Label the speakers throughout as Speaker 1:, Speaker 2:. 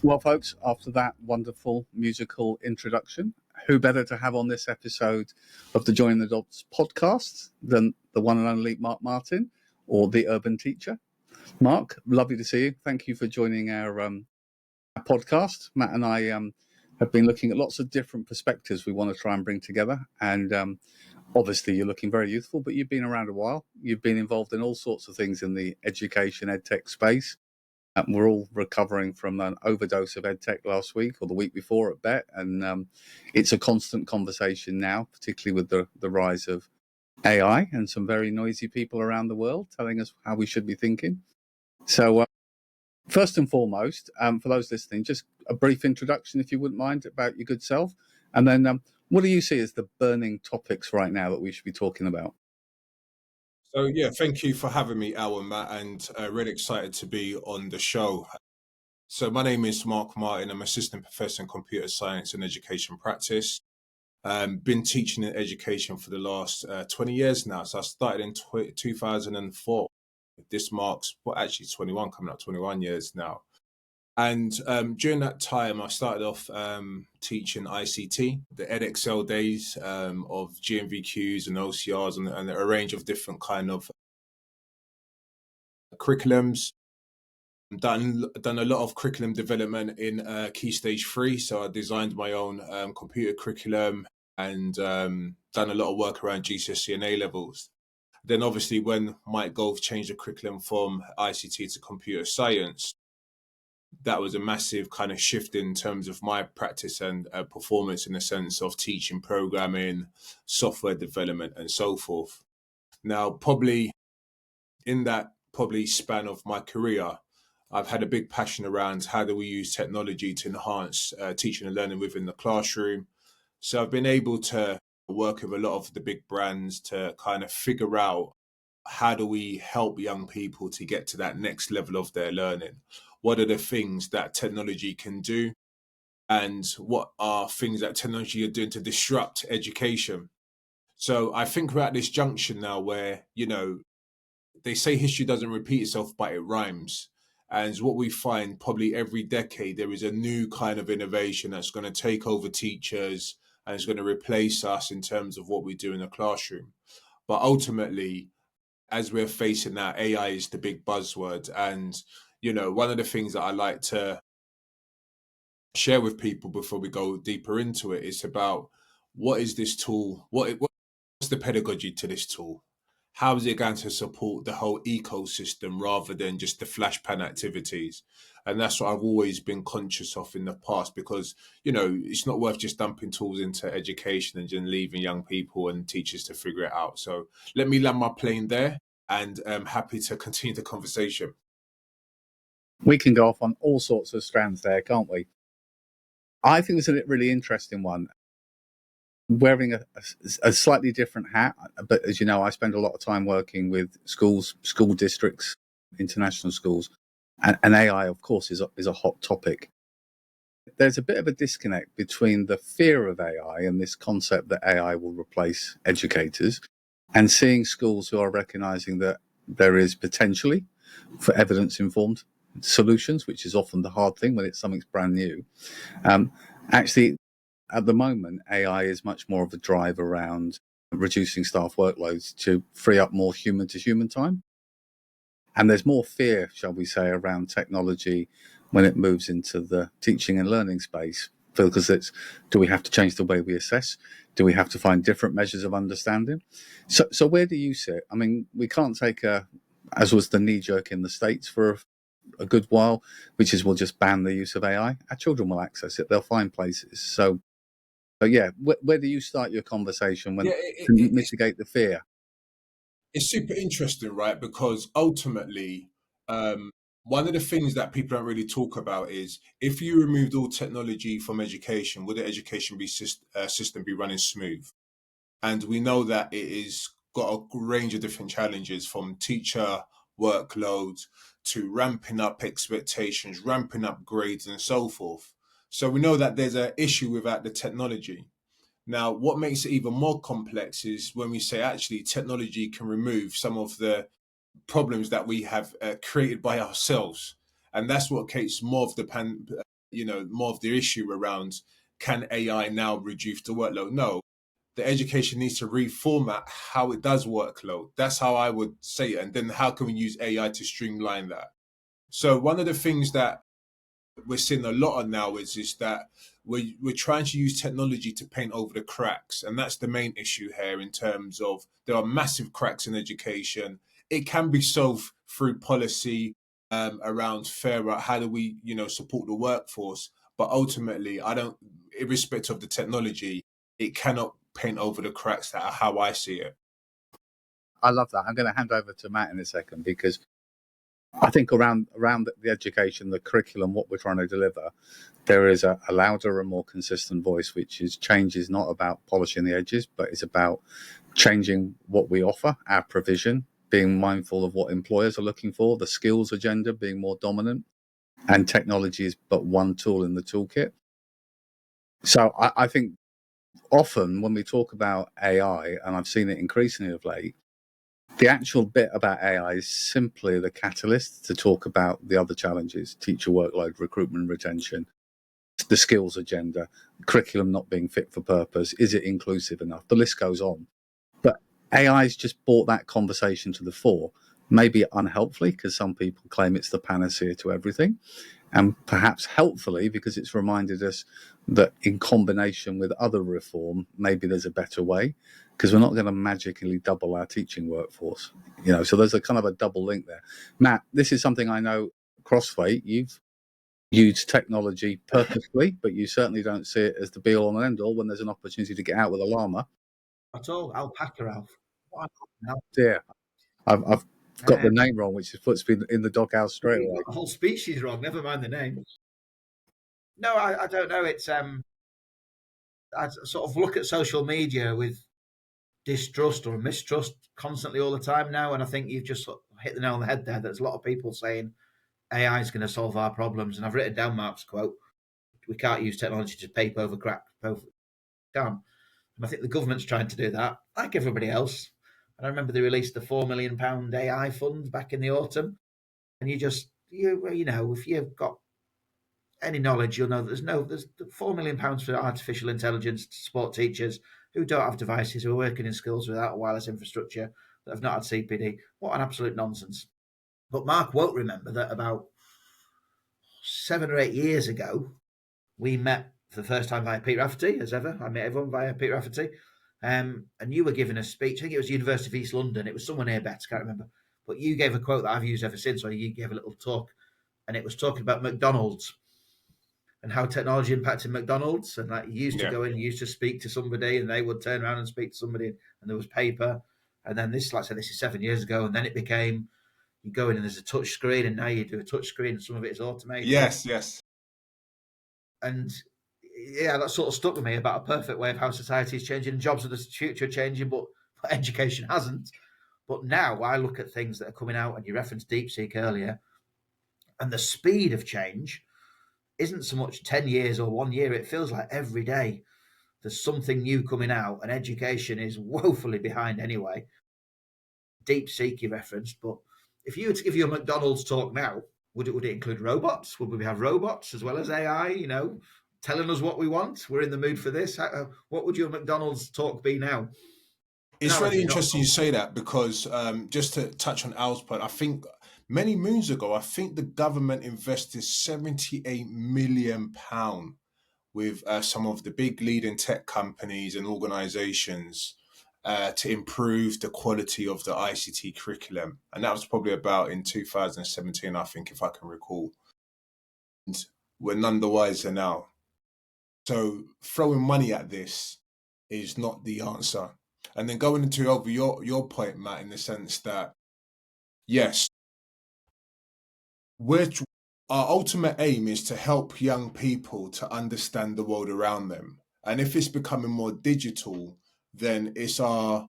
Speaker 1: Well, folks, after that wonderful musical introduction, who better to have on this episode of the Join the Dots podcast than the one and only Mark Martin, or the Urban Teacher. Mark, lovely to see you. Thank you for joining our podcast. Matt and I have been looking at lots of different perspectives we want to try and bring together. And obviously, you're looking very youthful, but you've been around a while. You've been involved in all sorts of things in the education, EdTech space. We're all recovering from an overdose of EdTech last week or the week before at BET. And it's a constant conversation now, particularly with the rise of AI and some very noisy people around the world telling us how we should be thinking. So first and foremost, for those listening, just a brief introduction, if you wouldn't mind, about your good self. And then what do you see as the burning topics right now that we should be talking about?
Speaker 2: So yeah, thank you for having me, Al and Matt, and really excited to be on the show. So my name is Mark Martin. I'm Assistant Professor in Computer Science and Education Practice. Been teaching in education for the last 20 years now. So I started in 2004. This marks, actually 21, coming up 21 years now. And during that time, I started off teaching ICT, the EdXL days of GMVQs and OCRs and a range of different kind of curriculums. Done a lot of curriculum development in Key Stage 3. So I designed my own computer curriculum and done a lot of work around GCSE and A levels. Then obviously when Mike Gove changed the curriculum from ICT to computer science, that was a massive kind of shift in terms of my practice and performance in the sense of teaching, programming, software development, and so forth. Now, probably in that span of my career, I've had a big passion around how do we use technology to enhance teaching and learning within the classroom. So I've been able to work with a lot of the big brands to kind of figure out how do we help young people to get to that next level of their learning? What are the things that technology can do? And what are things that technology are doing to disrupt education? So I think we're at this junction now where, they say history doesn't repeat itself, but it rhymes. And what we find probably every decade, there is a new kind of innovation that's going to take over teachers and is going to replace us in terms of what we do in the classroom. But ultimately, as we're facing that, AI is the big buzzword. And, one of the things that I like to share with people before we go deeper into it is about what is this tool? What's the pedagogy to this tool? How is it going to support the whole ecosystem rather than just the flash pan activities? And that's what I've always been conscious of in the past because, it's not worth just dumping tools into education and just leaving young people and teachers to figure it out. So let me land my plane there and I'm happy to continue the conversation.
Speaker 1: We can go off on all sorts of strands there, can't we? I think it's a really interesting one. Wearing a slightly different hat, but as you know, I spend a lot of time working with schools, school districts, international schools, and AI, of course, is a hot topic. There's a bit of a disconnect between the fear of AI and this concept that AI will replace educators, and seeing schools who are recognizing that there is potentially for evidence-informed solutions, which is often the hard thing when it's something's brand new. Actually, at the moment, AI is much more of a drive around reducing staff workloads to free up more human-to-human time. And there's more fear, shall we say, around technology when it moves into the teaching and learning space. Because do we have to change the way we assess? Do we have to find different measures of understanding? So where do you sit? I mean, we can't take as was the knee-jerk in the States for a good while, which is we'll just ban the use of AI. Our children will access it. They'll find places. So yeah, where do you start your conversation to mitigate the fear?
Speaker 2: It's super interesting, right? Because ultimately, one of the things that people don't really talk about is if you removed all technology from education, would the education system be running smooth? And we know that it is got a range of different challenges from teacher workloads to ramping up expectations, ramping up grades and so forth. So we know that there's an issue without the technology. Now, what makes it even more complex is when we say actually technology can remove some of the problems that we have created by ourselves. And that's what creates more of the more of the issue around, can AI now reduce the workload? No, the education needs to reformat how it does workload. That's how I would say it. And then how can we use AI to streamline that? So one of the things that we're seeing a lot of now is that we're trying to use technology to paint over the cracks, and that's the main issue here. In terms of, there are massive cracks in education. It can be solved through policy around fairer. How do we support the workforce? But ultimately, I don't, irrespective of the technology, it cannot paint over the cracks. That are how I see it.
Speaker 1: I love that. I'm going to hand over to Matt in a second, because I think around the education, the curriculum, what we're trying to deliver, there is a louder and more consistent voice, which is change is not about polishing the edges, but it's about changing what we offer, our provision, being mindful of what employers are looking for, the skills agenda being more dominant, and technology is but one tool in the toolkit. So I think often when we talk about AI, and I've seen it increasingly of late, the actual bit about AI is simply the catalyst to talk about the other challenges: teacher workload, recruitment, retention, the skills agenda, curriculum not being fit for purpose. Is it inclusive enough? The list goes on. But AI's just brought that conversation to the fore, maybe unhelpfully, because some people claim it's the panacea to everything, and perhaps helpfully because it's reminded us that in combination with other reform, maybe there's a better way, because we're not going to magically double our teaching workforce. So there's a kind of a double link there. Matt, this is something I know, Crossfate, you've used technology purposefully, but you certainly don't see it as the be all and end all when there's an opportunity to get out with a llama.
Speaker 3: At all, alpaca, Alf.
Speaker 1: Yeah, I've got the name wrong, which puts me in the doghouse straight away.
Speaker 3: The whole species wrong. Never mind the name. No, I don't know. It's I sort of look at social media with distrust or mistrust constantly all the time now, and I think you've just hit the nail on the head there. There's a lot of people saying AI is going to solve our problems, and I've written down Mark's quote: "We can't use technology to paper over crack." Can't. And I think the government's trying to do that, like everybody else. And I remember they released the £4 million AI fund back in the autumn, and if you've got any knowledge, you'll know there's £4 million for artificial intelligence to support teachers who don't have devices, who are working in schools without a wireless infrastructure, that have not had CPD. What an absolute nonsense. But Mark won't remember that about 7 or 8 years ago, we met for the first time via Pete Rafferty, as ever. I met everyone via Pete Rafferty. And you were giving a speech. I think it was University of East London. It was somewhere near Betts, can't remember. But you gave a quote that I've used ever since, or you gave a little talk, and it was talking about McDonald's and how technology impacted McDonald's. And like, you used to go in, you used to speak to somebody, and they would turn around and speak to somebody, and there was paper. And then this, like I said, this is 7 years ago, and then it became, you go in and there's a touch screen, and now you do a touch screen, and some of it is automated.
Speaker 2: Yes.
Speaker 3: And yeah, that sort of stuck with me about a perfect way of how society is changing. Jobs of the future are changing, but education hasn't. But now I look at things that are coming out, and you referenced DeepSeek earlier, and the speed of change isn't so much 10 years or 1 year. It feels like every day there's something new coming out, and education is woefully behind anyway. DeepSeek you referenced, but if you were to give you a McDonald's talk now, would it include robots? Would we have robots as well as AI, telling us what we want? We're in the mood for this. What would your McDonald's talk be now?
Speaker 2: It's really interesting you say that, because just to touch on Al's point, I think many moons ago, I think the government invested £78 million with some of the big leading tech companies and organizations to improve the quality of the ICT curriculum. And that was probably about in 2017, I think, if I can recall. And we're none the wiser now. So throwing money at this is not the answer. And then going into over your point, Matt, in the sense that, yes, our ultimate aim is to help young people to understand the world around them. And if it's becoming more digital, then it's our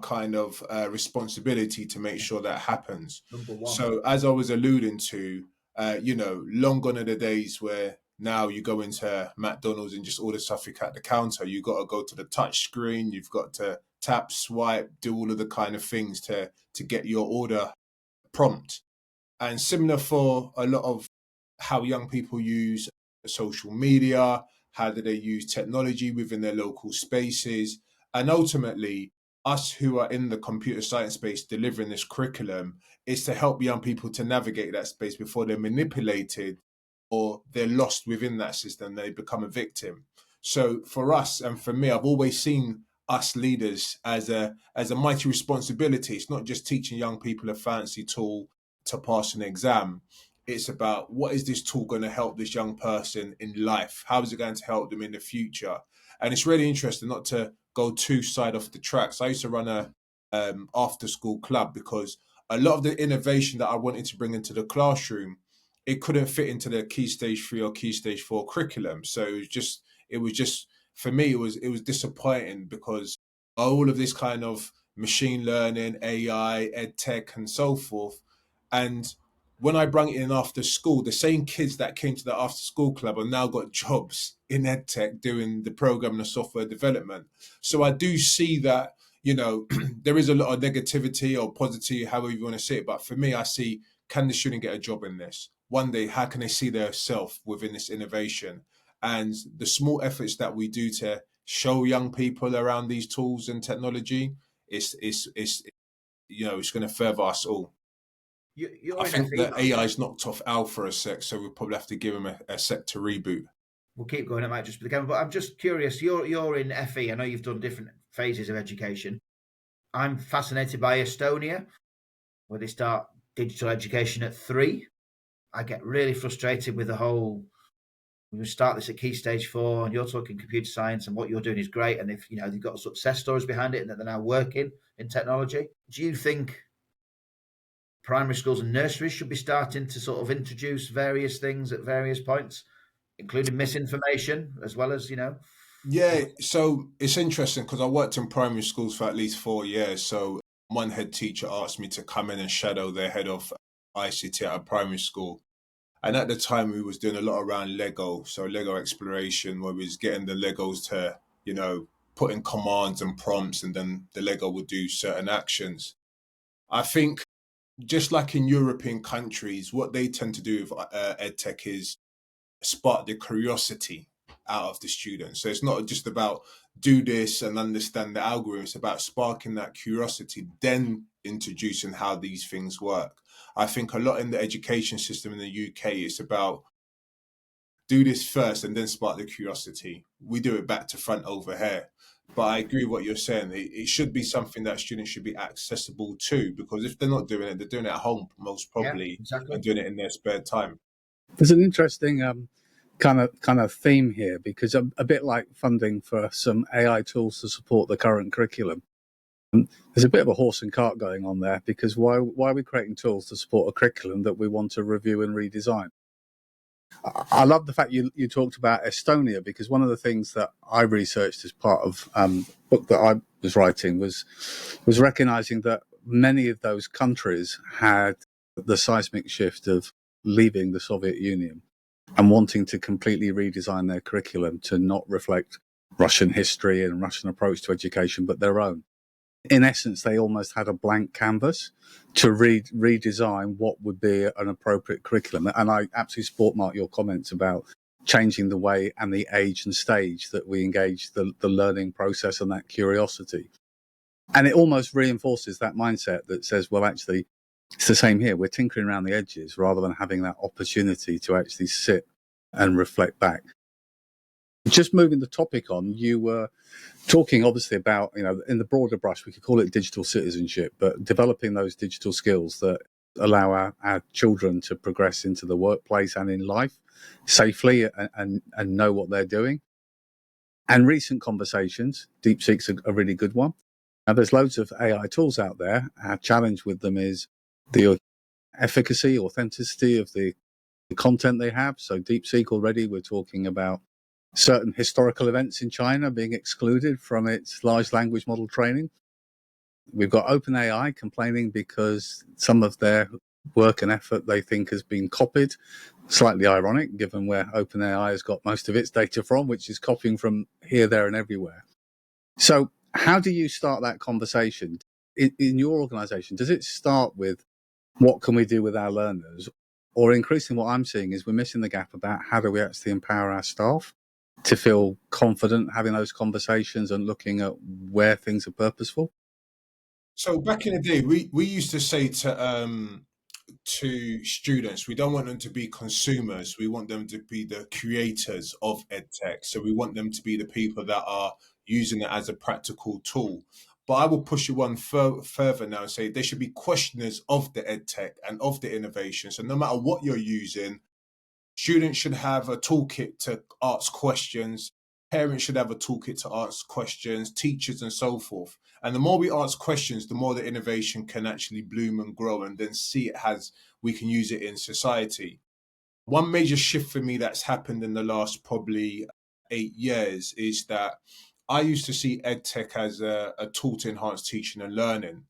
Speaker 2: kind of responsibility to make sure that happens. So as I was alluding to, long gone are the days where now you go into McDonald's and just order stuff at the counter. You got to go to the touch screen. You've got to tap, swipe, do all of the kind of things to get your order prompt. And similar for a lot of how young people use social media? How do they use technology within their local spaces? And ultimately, us who are in the computer science space delivering this curriculum is to help young people to navigate that space before they're manipulated or they're lost within that system, they become a victim. So for us and for me, I've always seen us leaders as a mighty responsibility. It's not just teaching young people a fancy tool to pass an exam. It's about, what is this tool going to help this young person in life? How is it going to help them in the future? And it's really interesting, not to go too side off the tracks. I used to run a after school club because a lot of the innovation that I wanted to bring into the classroom, it couldn't fit into the Key Stage 3 or Key Stage 4 curriculum. So it was just for me, it was disappointing because all of this kind of machine learning, AI, EdTech, and so forth. And when I brought it in after school, the same kids that came to the after school club have now got jobs in EdTech doing the programming and software development. So I do see that, there is a lot of negativity or positivity, however you want to say it. But for me, I see, can the student get a job in this? One day, how can they see their self within this innovation? And the small efforts that we do to show young people around these tools and technology, it's going to further us all. I think that AI's knocked off Al for a sec, so we'll probably have to give him a sec to reboot.
Speaker 3: We'll keep going. It might just be the camera, but I'm just curious. You're in FE. I know you've done different phases of education. I'm fascinated by Estonia, where they start digital education at 3. I get really frustrated with the whole. We start this at Key Stage 4, and you're talking computer science, and what you're doing is great. And if they've got success stories behind it, and that they're now working in technology, do you think primary schools and nurseries should be starting to sort of introduce various things at various points, including misinformation as well as,
Speaker 2: Yeah, so it's interesting because I worked in primary schools for at least 4 years. So one head teacher asked me to come in and shadow their head of ICT at a primary school. And at the time, we was doing a lot around Lego. So Lego exploration, where we was getting the Legos to, put in commands and prompts, and then the Lego would do certain actions. I think just like in European countries, what they tend to do with EdTech is spark the curiosity out of the students. So it's not just about do this and understand the algorithm. It's about sparking that curiosity, then introducing how these things work. I think a lot in the education system in the UK, it's about do this first and then spark the curiosity. We do it back to front over here. But I agree with what you're saying. It should be something that students should be accessible to, because if they're not doing it, they're doing it at home most probably,
Speaker 3: yeah, exactly.
Speaker 2: and doing it in their spare time.
Speaker 1: There's an interesting kind of theme here, because a bit like funding for some AI tools to support the current curriculum, there's a bit of a horse and cart going on there, because why are we creating tools to support a curriculum that we want to review and redesign? I love the fact you talked about Estonia, because one of the things that I researched as part of a book that I was writing was recognizing that many of those countries had the seismic shift of leaving the Soviet Union and wanting to completely redesign their curriculum to not reflect Russian history and Russian approach to education, but their own. In essence, they almost had a blank canvas to redesign what would be an appropriate curriculum. And I absolutely support, Mark, your comments about changing the way and the age and stage that we engage the learning process and that curiosity. And it almost reinforces that mindset that says, well, actually, it's the same here. We're tinkering around the edges rather than having that opportunity to actually sit and reflect back. Just moving the topic on, you were talking obviously about, in the broader brush, we could call it digital citizenship, but developing those digital skills that allow our children to progress into the workplace and in life safely and know what they're doing. And recent conversations, DeepSeek's a really good one. Now, there's loads of AI tools out there. Our challenge with them is the efficacy, authenticity of the content they have. So DeepSeek already, we're talking about certain historical events in China being excluded from its large language model training. We've got OpenAI complaining because some of their work and effort they think has been copied. Slightly ironic, given where OpenAI has got most of its data from, which is copying from here, there, and everywhere. So how do you start that conversation in your organization? Does it start with what can we do with our learners? or increasingly what I'm seeing is we're missing the gap about how do we actually empower our staff to feel confident having those conversations and looking at where things are purposeful.
Speaker 2: So back in the day, we used to say to students, we don't want them to be consumers. We want them to be the creators of EdTech. So we want them to be the people that are using it as a practical tool. But I will push it one further now and say they should be questioners of the EdTech and of the innovation. So no matter what you're using, students should have a toolkit to ask questions. Parents should have a toolkit to ask questions, teachers and so forth. And the more we ask questions, the more the innovation can actually bloom and grow and then see it as we can use it in society. One major shift for me that's happened in the last probably 8 years is that I used to see EdTech as a tool to enhance teaching and learning.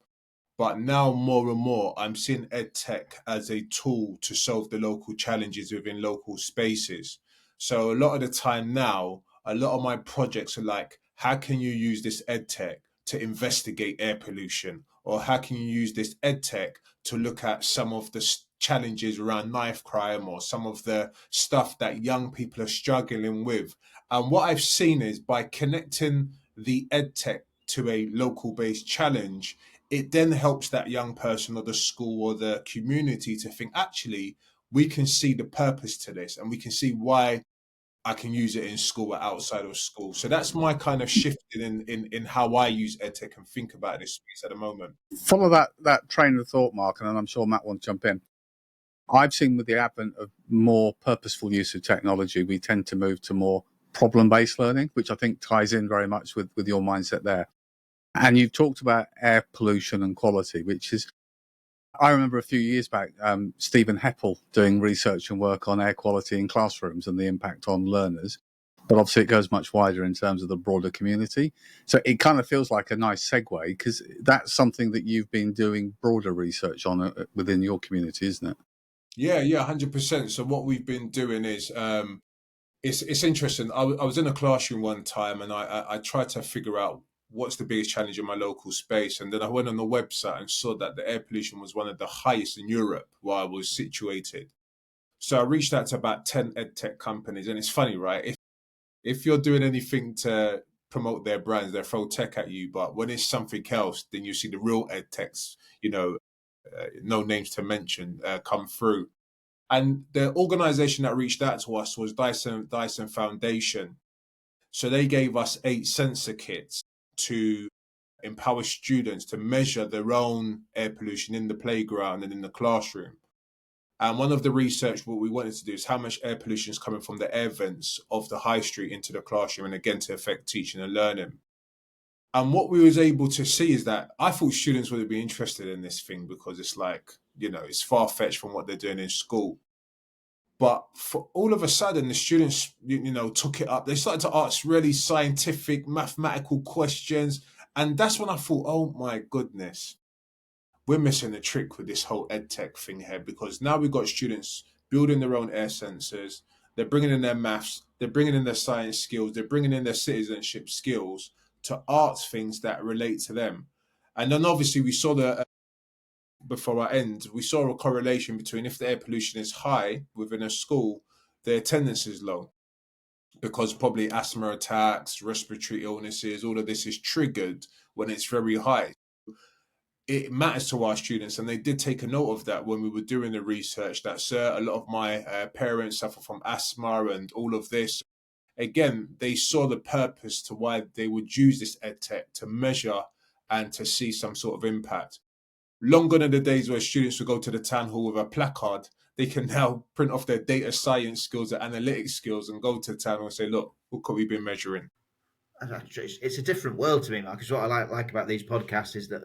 Speaker 2: But now more and more, I'm seeing EdTech as a tool to solve the local challenges within local spaces. So a lot of the time now, a lot of my projects are like, how can you use this EdTech to investigate air pollution? Or how can you use this EdTech to look at some of the challenges around knife crime or some of the stuff that young people are struggling with? And what I've seen is by connecting the EdTech to a local based challenge, it then helps that young person or the school or the community to think, actually, we can see the purpose to this and we can see why I can use it in school or outside of school. So that's my kind of shift in how I use EdTech and think about this space at the moment.
Speaker 1: Follow that train of thought, Mark, and I'm sure Matt wants to jump in. I've seen with the advent of more purposeful use of technology, we tend to move to more problem-based learning, which I think ties in very much with your mindset there. And you've talked about air pollution and quality, which is, I remember a few years back, Stephen Heppel doing research and work on air quality in classrooms and the impact on learners. But obviously it goes much wider in terms of the broader community. So it kind of feels like a nice segue because that's something that you've been doing broader research on within your community, isn't it?
Speaker 2: Yeah, 100%. So what we've been doing is, it's interesting. I was in a classroom one time and I tried to figure out what's the biggest challenge in my local space. And then I went on the website and saw that the air pollution was one of the highest in Europe where I was situated. So I reached out to about 10 EdTech companies. And it's funny, right? If you're doing anything to promote their brands, they throw tech at you. But when it's something else, then you see the real EdTechs, no names to mention, come through. And the organization that reached out to us was Dyson Foundation. So they gave us 8 sensor kits to empower students to measure their own air pollution in the playground and in the classroom. And one of the research what we wanted to do is how much air pollution is coming from the air vents of the high street into the classroom, and again to affect teaching and learning. And what we was able to see is that I thought students would be interested in this thing because it's like, it's far-fetched from what they're doing in school. But for all of a sudden, the students, took it up. They started to ask really scientific, mathematical questions. And that's when I thought, oh my goodness, we're missing a trick with this whole EdTech thing here, because now we've got students building their own air sensors. They're bringing in their maths. They're bringing in their science skills. They're bringing in their citizenship skills to art things that relate to them. And then obviously we saw before I end, we saw a correlation between if the air pollution is high within a school, the attendance is low because probably asthma attacks, respiratory illnesses, all of this is triggered when it's very high. It matters to our students, and they did take a note of that when we were doing the research, that, sir, a lot of my parents suffer from asthma and all of this. Again, they saw the purpose to why they would use this EdTech to measure and to see some sort of impact. Long gone are the days where students would go to the town hall with a placard. They can now print off their data science skills, their analytics skills, and go to the town hall and say, look, what have we been measuring?
Speaker 3: It's a different world to me, Mark. Because what I like about these podcasts is that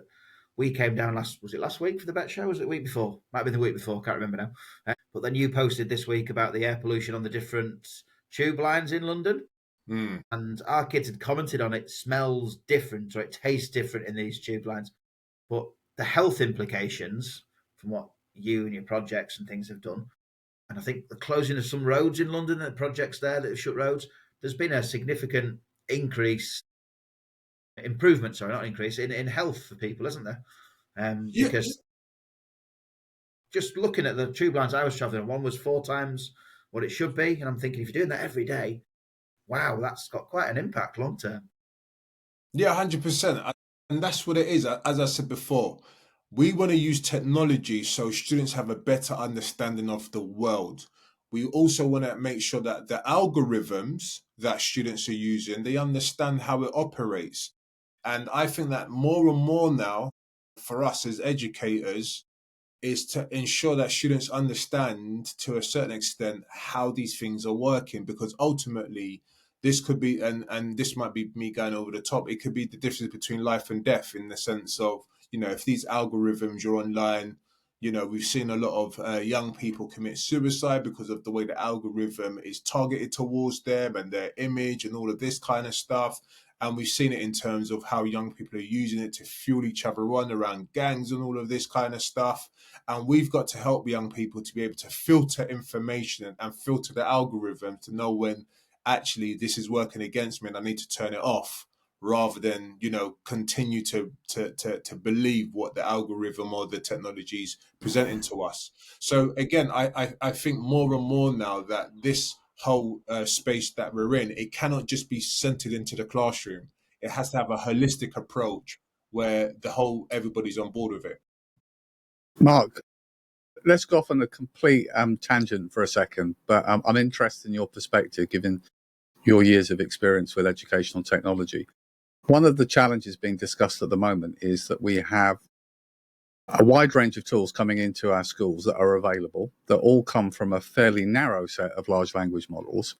Speaker 3: we came down last week for the Bet Show? Was it the week before? Might have been the week before, can't remember now. But then you posted this week about the air pollution on the different tube lines in London. And our kids had commented on it smells different or it tastes different in these tube lines. But the health implications from what you and your projects and things have done, and I think the closing of some roads in London, the projects there that have shut roads, there's been a significant improvement, in health for people, isn't there? Because just looking at the tube lines I was traveling, one was 4 times what it should be. And I'm thinking, if you're doing that every day, wow, that's got quite an impact long term.
Speaker 2: Yeah, 100%. And that's what it is. As I said before, we want to use technology so students have a better understanding of the world. We also want to make sure that the algorithms that students are using, they understand how it operates. And I think that more and more now, for us as educators, is to ensure that students understand to a certain extent how these things are working, because ultimately this could be, and this might be me going over the top, it could be the difference between life and death, in the sense of, if these algorithms are online, we've seen a lot of young people commit suicide because of the way the algorithm is targeted towards them and their image and all of this kind of stuff. And we've seen it in terms of how young people are using it to fuel each other on around gangs and all of this kind of stuff. And we've got to help young people to be able to filter information and filter the algorithm to know when actually this is working against me and I need to turn it off, rather than, continue to believe what the algorithm or the technology is presenting to us. So again, I think more and more now that this whole space that we're in, it cannot just be centered into the classroom. It has to have a holistic approach where everybody's on board with it.
Speaker 1: Mark, let's go off on a complete tangent for a second, but I'm interested in your perspective, given your years of experience with educational technology. One of the challenges being discussed at the moment is that we have a wide range of tools coming into our schools that are available, that all come from a fairly narrow set of large language models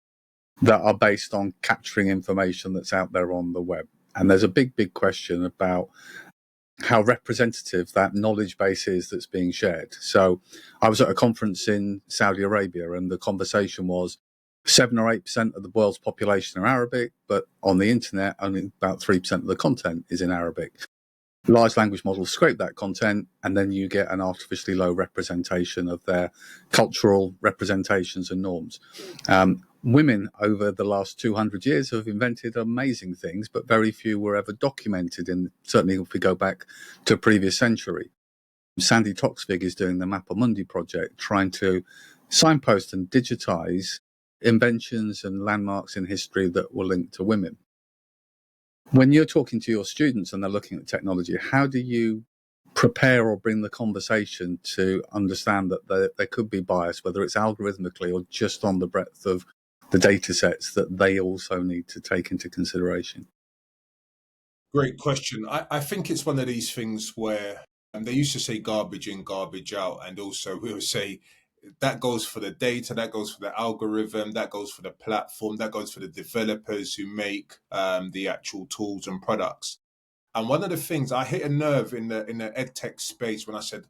Speaker 1: that are based on capturing information that's out there on the web. And there's a big question about how representative that knowledge base is that's being shared. So I was at a conference in Saudi Arabia, and the conversation was 7 or 8% of the world's population are Arabic, but on the internet, only about 3% of the content is in Arabic. Large language models scrape that content, and then you get an artificially low representation of their cultural representations and norms. Women over the last 200 years have invented amazing things, but very few were ever documented certainly if we go back to a previous century. Sandy Toksvig is doing the Mapamundi project, trying to signpost and digitize inventions and landmarks in history that were linked to women. When you're talking to your students and they're looking at technology, how do you prepare or bring the conversation to understand that there could be bias, whether it's algorithmically or just on the breadth of the data sets that they also need to take into consideration?
Speaker 2: Great question. I think it's one of these things where they used to say garbage in, garbage out. And also we would say that goes for the data, that goes for the algorithm, that goes for the platform, that goes for the developers who make the actual tools and products. And one of the things I hit a nerve in the EdTech space when I said,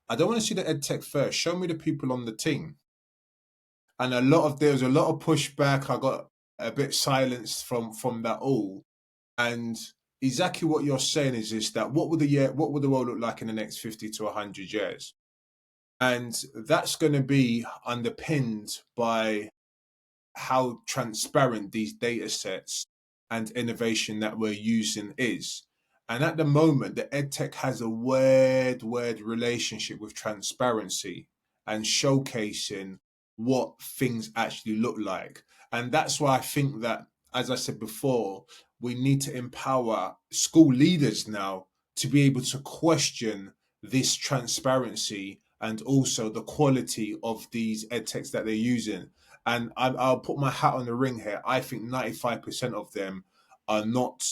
Speaker 2: I don't want to see the EdTech first. Show me the people on the team. And there was a lot of pushback. I got a bit silenced from that all. And exactly what you're saying is that what would the world look like in the next 50 to 100 years? And that's going to be underpinned by how transparent these data sets and innovation that we're using is. And at the moment, the EdTech has a weird relationship with transparency and showcasing what things actually look like. And that's why I think that, as I said before, we need to empower school leaders now to be able to question this transparency and also the quality of these EdTechs that they're using. And I'll put my hat on the ring here. I think 95% of them are not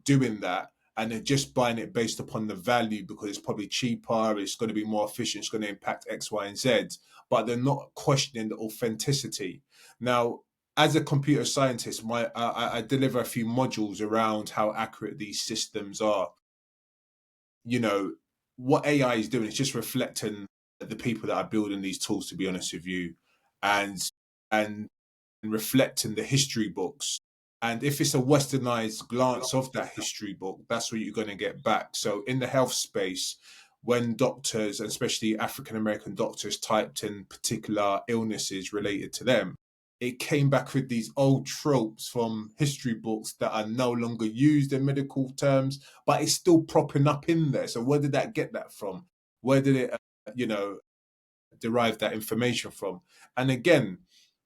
Speaker 2: doing that. And they're just buying it based upon the value because it's probably cheaper, it's going to be more efficient, it's going to impact X, Y, and Z. But they're not questioning the authenticity. Now, as a computer scientist, I deliver a few modules around how accurate these systems are. What AI is doing is just reflecting the people that are building these tools, to be honest with you, and reflecting the history books. And if it's a westernized glance of that history book, that's what you're going to get back. So in the health space, when doctors, and especially African-American doctors, typed in particular illnesses related to them, it came back with these old tropes from history books that are no longer used in medical terms, but it's still propping up in there. So where did that get that from? Where did it derive that information from. And again,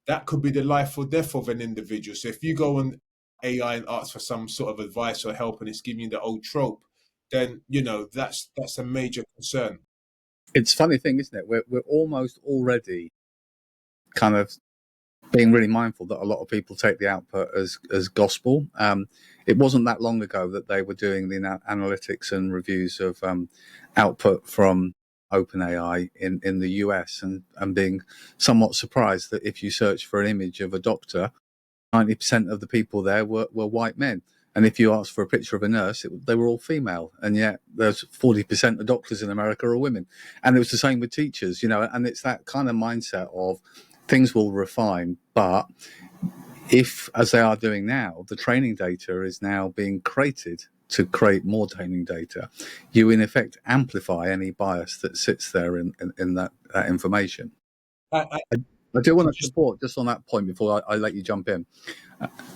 Speaker 2: that could be the life or death of an individual. So if you go on AI and ask for some sort of advice or help and it's giving you the old trope, then that's a major concern.
Speaker 1: It's a funny thing, isn't it? We're almost already kind of being really mindful that a lot of people take the output as gospel. It wasn't that long ago that they were doing the analytics and reviews of output from OpenAI in the US and being somewhat surprised that if you search for an image of a doctor, 90% of the people there were white men. And if you asked for a picture of a nurse, they were all female. And yet there's 40% of doctors in America are women. And it was the same with teachers, and it's that kind of mindset of things will refine. But if, as they are doing now, the training data is now being created to create more training data, you in effect amplify any bias that sits there in that information.
Speaker 2: I
Speaker 1: do want to support, just on that point before I let you jump in,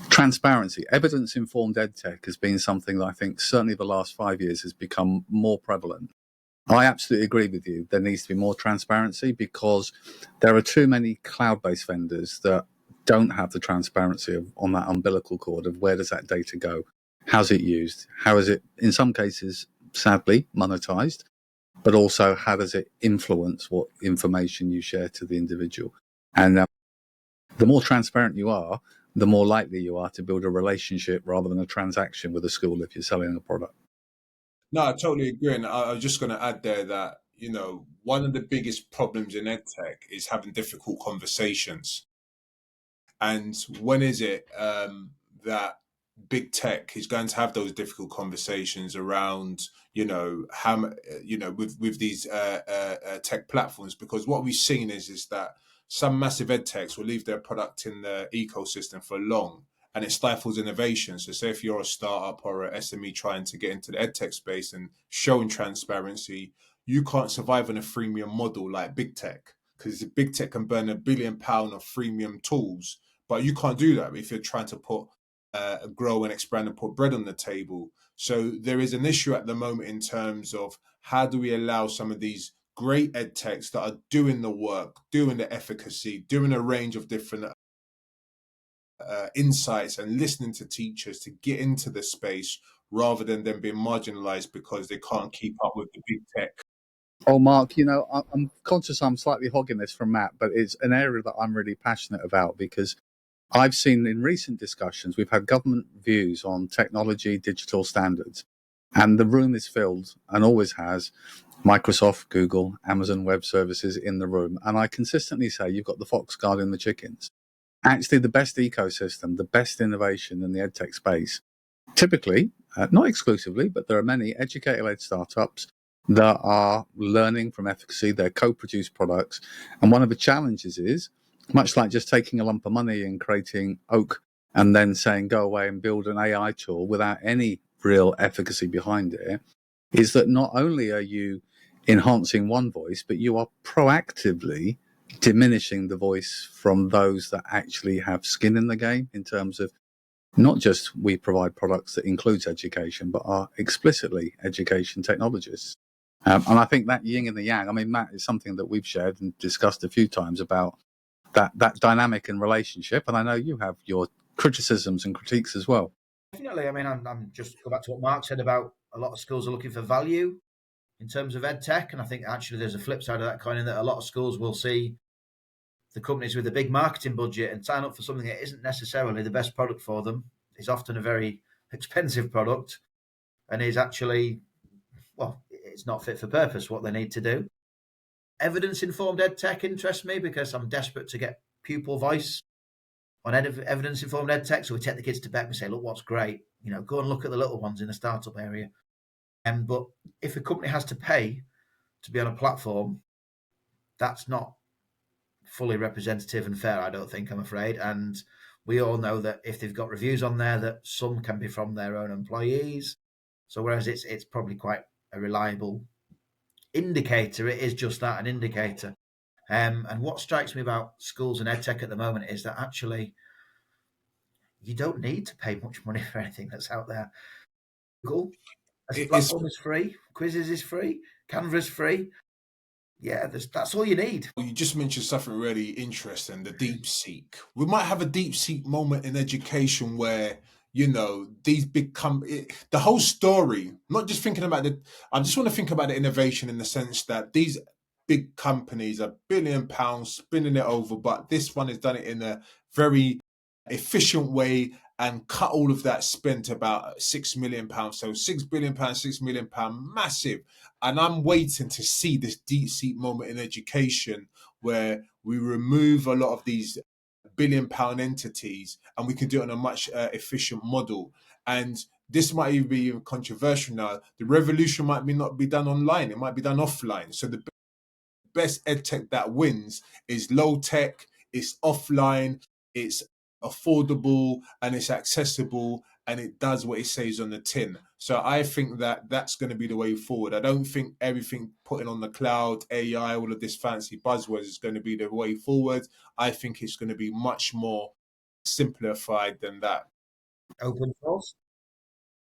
Speaker 1: transparency. Evidence-informed EdTech has been something that I think certainly the last 5 years has become more prevalent. I absolutely agree with you. There needs to be more transparency because there are too many cloud-based vendors that don't have the transparency on that umbilical cord of where does that data go, how's it used, how is it, in some cases, sadly, monetized, but also how does it influence what information you share to the individual. And the more transparent you are, the more likely you are to build a relationship rather than a transaction with a school if you're selling a product.
Speaker 2: No, I totally agree. And I was just going to add there that, one of the biggest problems in EdTech is having difficult conversations. And when is it that big tech is going to have those difficult conversations around, how, with these tech platforms? Because what we've seen is that some massive EdTechs will leave their product in the ecosystem for long, and it stifles innovation. So say if you're a startup or a SME trying to get into the EdTech space and showing transparency, you can't survive on a freemium model like big tech, because big tech can burn £1 billion of freemium tools, but you can't do that if you're trying to grow and expand and put bread on the table. So there is an issue at the moment in terms of how do we allow some of these great ed techs that are doing the work, doing the efficacy, doing a range of different insights and listening to teachers to get into the space rather than them being marginalized because they can't keep up with the big tech.
Speaker 1: Oh, Mark, I'm conscious I'm slightly hogging this from Matt, but it's an area that I'm really passionate about because I've seen in recent discussions, we've had government views on technology, digital standards, and the room is filled and always has Microsoft, Google, Amazon Web Services in the room. And I consistently say you've got the fox guarding the chickens. Actually, the best ecosystem, the best innovation in the EdTech space, typically, not exclusively, but there are many educator-led startups that are learning from efficacy, they're co-produced products. And one of the challenges is, much like just taking a lump of money and creating Oak and then saying, go away and build an AI tool without any real efficacy behind it, is that not only are you enhancing one voice, but you are proactively diminishing the voice from those that actually have skin in the game in terms of not just we provide products that includes education, but are explicitly education technologists. And I think that yin and the yang, I mean, Matt, is something that we've shared and discussed a few times about that dynamic and relationship. And I know you have your criticisms and critiques as well.
Speaker 3: Definitely. I mean, I'm just go back to what Mark said about a lot of schools are looking for value in terms of EdTech. And I think actually there's a flip side of that coin in that a lot of schools will see the companies with a big marketing budget and sign up for something that isn't necessarily the best product for them. It's often a very expensive product and is actually, well, it's not fit for purpose what they need to do. Evidence-informed EdTech interests me because I'm desperate to get pupil voice on evidence-informed EdTech. So we take the kids to bed and say, look, what's great? Go and look at the little ones in the startup area. But if a company has to pay to be on a platform, that's not fully representative and fair, I don't think, I'm afraid. And we all know that if they've got reviews on there, that some can be from their own employees. So whereas it's probably quite a reliable indicator, it is just that, an indicator. And what strikes me about schools and EdTech at the moment is that actually you don't need to pay much money for anything that's out there. Google, as a platform is free, Quizzes is free, Canva is free. Yeah, that's all you need.
Speaker 2: You just mentioned something really interesting, the deep seek. We might have a deep seek moment in education where, these big the whole story, not just thinking about I just want to think about the innovation in the sense that these big companies are £1 billion spinning it over, but this one has done it in a very efficient way and cut all of that spend to about £6 million. So £6 billion, £6 million, massive. And I'm waiting to see this deep seat moment in education where we remove a lot of these £1 billion entities and we can do it on a much efficient model. And this might even be controversial now. The revolution might not be done online, it might be done offline. So the best EdTech that wins is low tech, it's offline, it's affordable, and it's accessible, and it does what it says on the tin. So I think that that's going to be the way forward. I don't think everything putting on the cloud, AI, all of this fancy buzzwords is going to be the way forward. I think it's going to be much more simplified than that.
Speaker 3: Open source.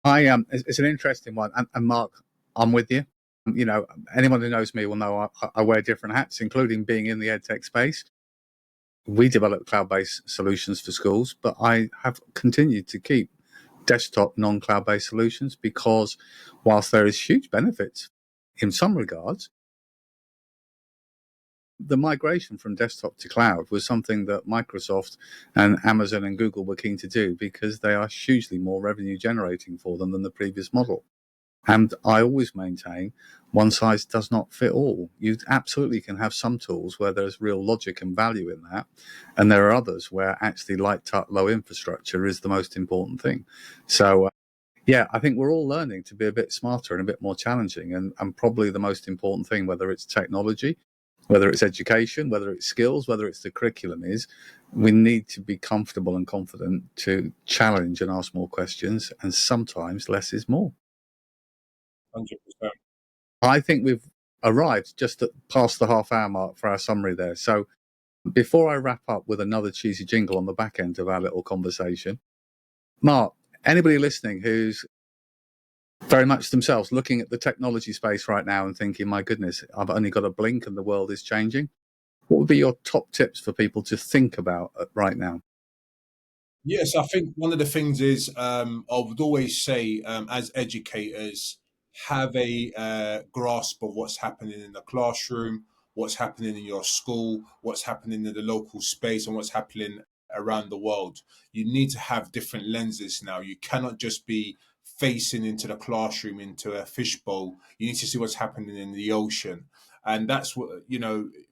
Speaker 1: It's an interesting one, and Mark, I'm with you. Anyone who knows me will know I wear different hats, including being in the EdTech space. We develop cloud-based solutions for schools, but I have continued to keep desktop non-cloud-based solutions because whilst there is huge benefits in some regards, the migration from desktop to cloud was something that Microsoft and Amazon and Google were keen to do because they are hugely more revenue generating for them than the previous model. And I always maintain one size does not fit all. You absolutely can have some tools where there's real logic and value in that. And there are others where actually light touch, low infrastructure is the most important thing. So, I think we're all learning to be a bit smarter and a bit more challenging. And probably the most important thing, whether it's technology, whether it's education, whether it's skills, whether it's the curriculum, is we need to be comfortable and confident to challenge and ask more questions. And sometimes less is more.
Speaker 2: 100%.
Speaker 1: I think we've arrived just past the half-hour mark for our summary there. So before I wrap up with another cheesy jingle on the back end of our little conversation, Mark, anybody listening who's very much themselves looking at the technology space right now and thinking, my goodness, I've only got a blink and the world is changing, what would be your top tips for people to think about right now?
Speaker 2: Yes, I think one of the things is I would always say, as educators, have a grasp of what's happening in the classroom, what's happening in your school, what's happening in the local space, and what's happening around the world. You need to have different lenses now. You cannot just be facing into the classroom, into a fishbowl. You need to see what's happening in the ocean. And that's what,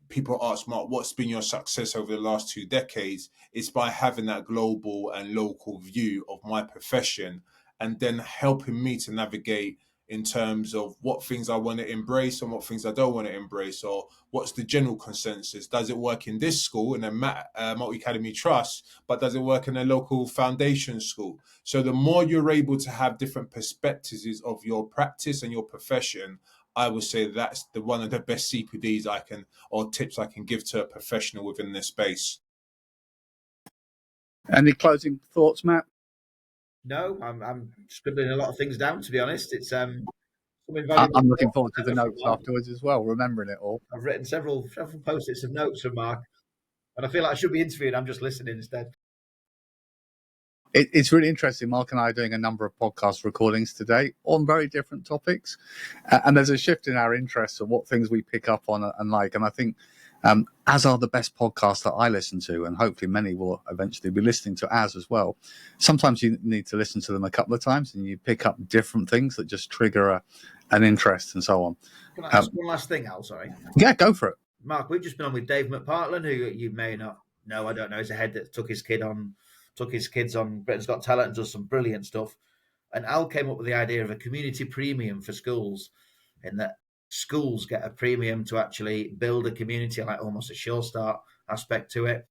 Speaker 2: people ask, Mark, what's been your success over the last 2 decades? It's by having that global and local view of my profession and then helping me to navigate in terms of what things I want to embrace and what things I don't want to embrace, or what's the general consensus. Does it work in this school, in a multi-academy trust, but does it work in a local foundation school? So the more you're able to have different perspectives of your practice and your profession, I would say that's one of the best CPDs or tips I can give to a professional within this space.
Speaker 1: Any closing thoughts, Matt?
Speaker 3: No, I'm scribbling a lot of things down, to be honest. It's
Speaker 1: I'm looking forward to the notes afterwards as well, remembering it all.
Speaker 3: I've written several post-its of notes from Mark, and I feel like I should be interviewed. I'm just listening instead.
Speaker 1: It's really interesting. Mark and I are doing a number of podcast recordings today on very different topics. And there's a shift in our interests of what things we pick up on and like. And I think, as are the best podcasts that I listen to, and hopefully many will eventually be listening to as well. Sometimes you need to listen to them a couple of times and you pick up different things that just trigger an interest and so on.
Speaker 3: Can I ask one last thing, Al? Sorry.
Speaker 1: Yeah, go for it.
Speaker 3: Mark, we've just been on with Dave McPartland, who you may not know. I don't know. He's a head that took his kids on Britain's Got Talent and does some brilliant stuff. And Al came up with the idea of a community premium for schools, in that schools get a premium to actually build a community, like almost a Sure Start aspect to it.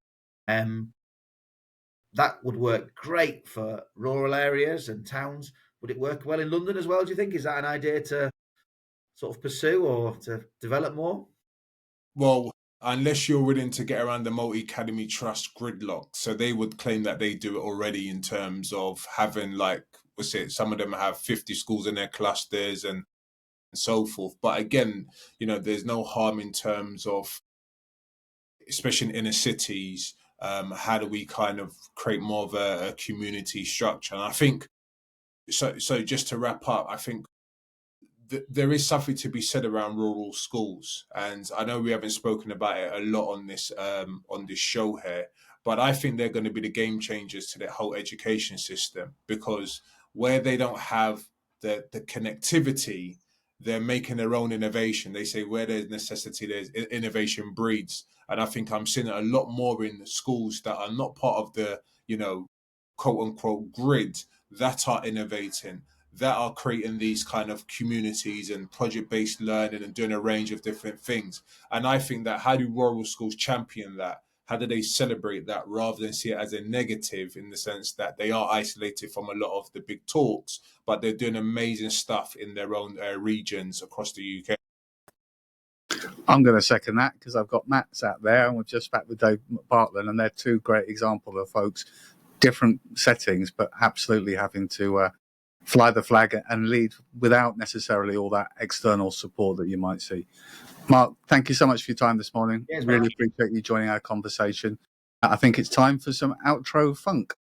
Speaker 3: That would work great for rural areas and towns. Would it work well in London as well, do you think? Is that an idea to sort of pursue or to develop more?
Speaker 2: Well, unless you're willing to get around the multi-academy trust gridlock. So they would claim that they do it already in terms of having, like, some of them have 50 schools in their clusters and so forth. But again, there's no harm in terms of, especially in inner cities, how do we kind of create more of a community structure? And I think, so just to wrap up, I think there is something to be said around rural schools, and I know we haven't spoken about it a lot on this show here, but I think they're going to be the game changers to the whole education system, because where they don't have the connectivity, they're making their own innovation. They say where there's necessity, there's innovation breeds, and I think I'm seeing it a lot more in schools that are not part of the quote unquote grid, that are innovating, that are creating these kind of communities and project-based learning and doing a range of different things. And I think that, how do rural schools champion that? How do they celebrate that rather than see it as a negative, in the sense that they are isolated from a lot of the big talks, but they're doing amazing stuff in their own regions across the UK?
Speaker 1: I'm going to second that, because I've got Matt sat there and we're just back with Dave Bartlett, and they're two great examples of folks, different settings, but absolutely having to fly the flag and lead without necessarily all that external support that you might see. Mark, thank you so much for your time this morning.
Speaker 3: Yes,
Speaker 1: really
Speaker 3: Mark.
Speaker 1: appreciate you joining our conversation. I think it's time for some outro funk.